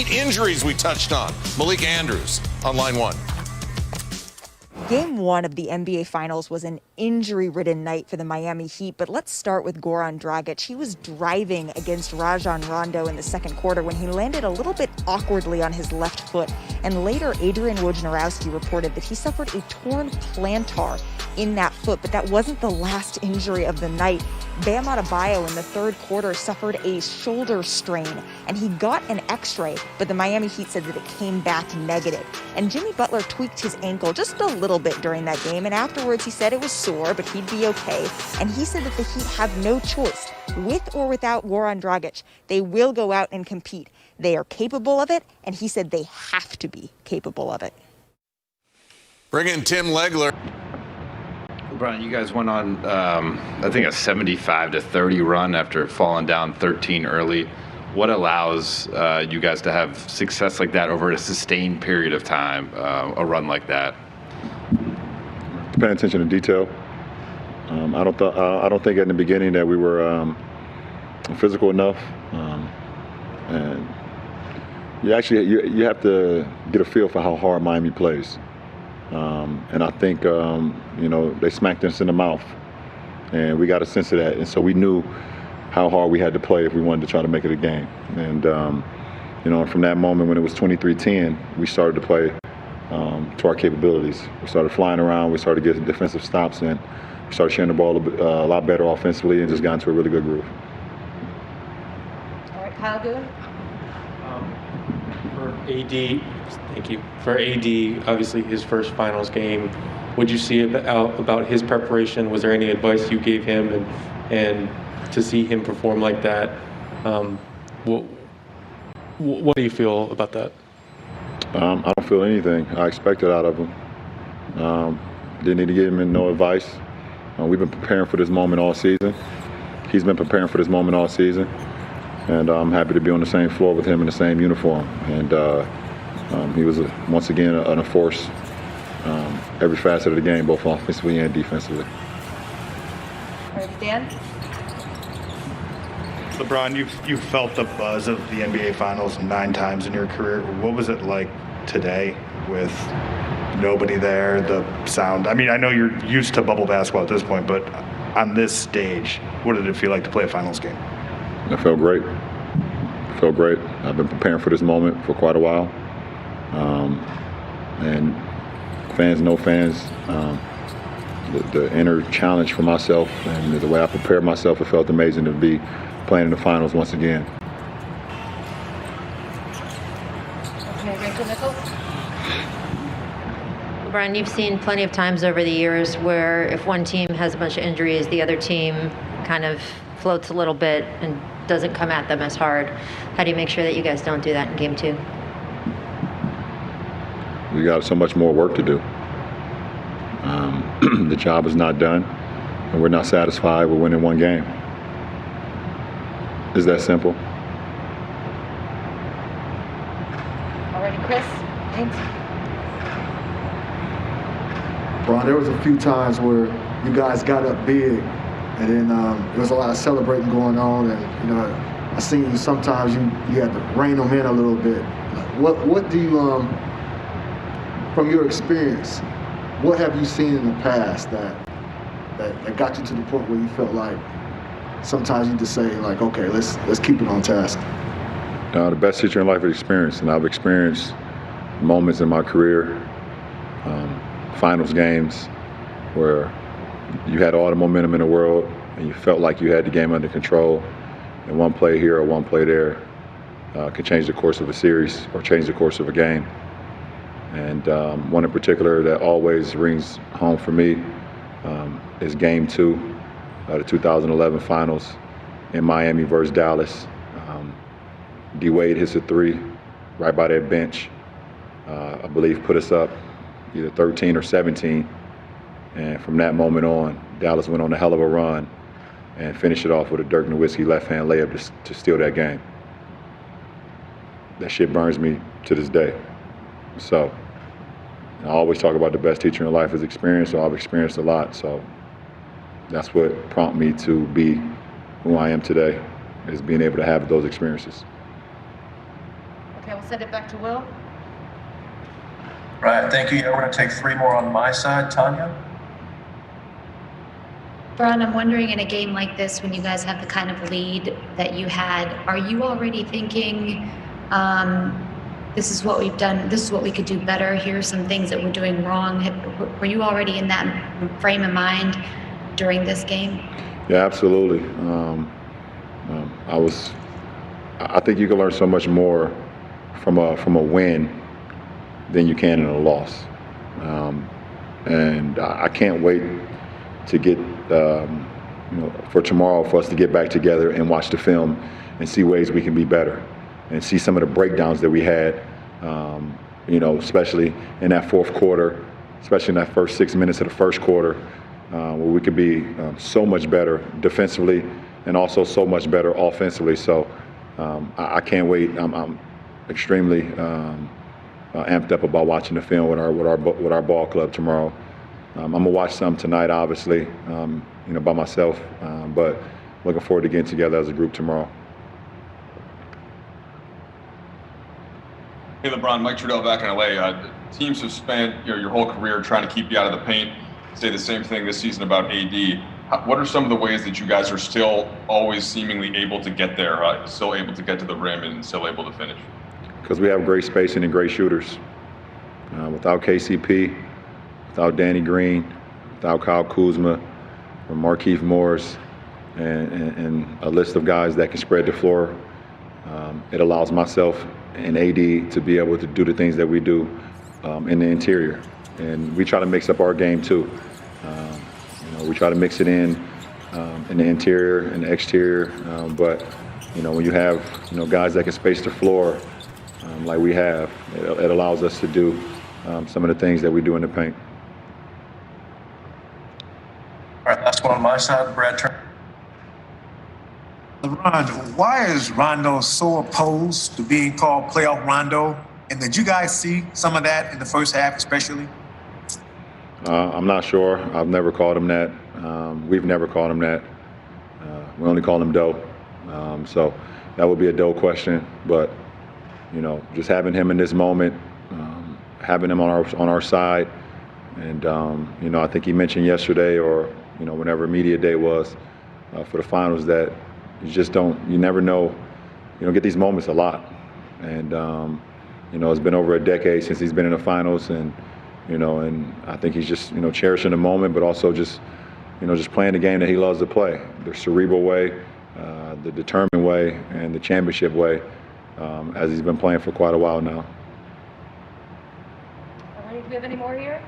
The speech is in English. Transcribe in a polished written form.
Heat injuries we touched on. Malika Andrews on line one. Game 1 of the NBA Finals was an injury-ridden night for the Miami Heat, but let's start with Goran Dragic. He was driving against Rajon Rondo in the second quarter when he landed a little bit awkwardly on his left foot, and later Adrian Wojnarowski reported that he suffered a torn plantar in that foot, but that wasn't the last injury of the night. Bam Adebayo in the third quarter suffered a shoulder strain, and he got an x-ray, but the Miami Heat said that it came back negative. And Jimmy Butler tweaked his ankle just a little bit during that game, and afterwards he said it was sore, but he'd be okay. And he said that the Heat have no choice. With or without Goran Dragic, they will go out and compete. They are capable of it, and he said they have to be capable of it. Bring in Tim Legler. Brian, you guys went on, I think, a 75-30 run after falling down 13 early. What allows you guys to have success like that over a sustained period of time, a run like that? Paying attention to detail. I don't think in the beginning that we were physical enough, and you have to get a feel for how hard Miami plays. And I think, they smacked us in the mouth, and we got a sense of that. And so we knew how hard we had to play if we wanted to try to make it a game. And, from that moment when it was 23-10, we started to play to our capabilities. We started flying around, we started getting defensive stops, and we started sharing the ball a lot better offensively and just got into a really good groove. All right, Kyle Goon. For AD, thank you. For AD, obviously his first finals game, what did you see about his preparation? Was there any advice you gave him, and to see him perform like that, what do you feel about that? I don't feel anything I expected out of him. Didn't need to give him no advice. We've been preparing for this moment all season. He's been preparing for this moment all season. And I'm happy to be on the same floor with him in the same uniform. And he was, once again, a force every facet of the game, both offensively and defensively. All right, Dan. LeBron, you've felt the buzz of the NBA Finals 9 times in your career. What was it like today with nobody there, the sound? I mean, I know you're used to bubble basketball at this point, but on this stage, what did it feel like to play a finals game? It felt great. It felt great. I've been preparing for this moment for quite a while. And fans, no fans, the inner challenge for myself and the way I prepared myself, it felt amazing to be playing in the finals once again. Okay, Rachel Nichols. Brian, you've seen plenty of times over the years where if one team has a bunch of injuries, the other team kind of floats a little bit and doesn't come at them as hard. How do you make sure that you guys don't do that in game 2? We got so much more work to do. The job is not done, and we're not satisfied with winning one game. It's that simple. All right, Chris. Thanks. Bron, there was a few times where you guys got up big, and then there was a lot of celebrating going on, and I seen you sometimes you had to rein them in a little bit. What do you from your experience, what have you seen in the past that got you to the point where you felt like sometimes you just say like, okay, let's keep it on task? The best teacher in life is experience, and I've experienced moments in my career, finals games, where you had all the momentum in the world and you felt like you had the game under control, and one play here or one play there could change the course of a series or change the course of a game. And one in particular that always rings home for me is Game 2 of the 2011 Finals in Miami versus Dallas. D-Wade hits a 3 right by that bench. I believe put us up either 13 or 17. And from that moment on, Dallas went on a hell of a run and finished it off with a Dirk Nowitzki left-hand layup to steal that game. That shit burns me to this day. So I always talk about the best teacher in life is experience, so I've experienced a lot. So that's what prompted me to be who I am today, is being able to have those experiences. Okay, we'll send it back to Will. Right, thank you. Yeah, we're going to take 3 more on my side. Tanya? Bron, I'm wondering, in a game like this, when you guys have the kind of lead that you had, are you already thinking, this is what we've done, this is what we could do better, here are some things that we're doing wrong? Were you already in that frame of mind during this game? Yeah, absolutely. I think you can learn so much more from a win than you can in a loss. And I can't wait to get, for tomorrow for us to get back together and watch the film and see ways we can be better and see some of the breakdowns that we had, especially in that fourth quarter, especially in that first 6 minutes of the first quarter, where we could be so much better defensively and also so much better offensively. So I can't wait. I'm extremely amped up about watching the film with our ball club tomorrow. I'm gonna watch some tonight, obviously, by myself, but looking forward to getting together as a group tomorrow. Hey, LeBron, Mike Trudell back in LA. Teams have spent your whole career trying to keep you out of the paint. Say the same thing this season about AD. What are some of the ways that you guys are still always seemingly able to get there, still able to get to the rim and still able to finish? Because we have great spacing and great shooters. Without KCP, without Danny Green, without Kyle Kuzma, or Markieff Morris, and a list of guys that can spread the floor, it allows myself and AD to be able to do the things that we do in the interior. And we try to mix up our game too. We try to mix it in the interior and the exterior. But when you have guys that can space the floor like we have, it allows us to do some of the things that we do in the paint. All right, last one on my side, Brad Turner. LeBron, why is Rondo so opposed to being called playoff Rondo? And did you guys see some of that in the first half, especially? I'm not sure. I've never called him that. We've never called him that. We only call him Doe. So that would be a Doe question. But just having him in this moment, having him on our side, and I think he mentioned yesterday or whenever media day was for the finals that you never know. You don't get these moments a lot, and it's been over a decade since he's been in the finals, and I think he's just cherishing the moment, but also just playing the game that he loves to play, the cerebral way, the determined way, and the championship way, as he's been playing for quite a while now. Do we have any more here?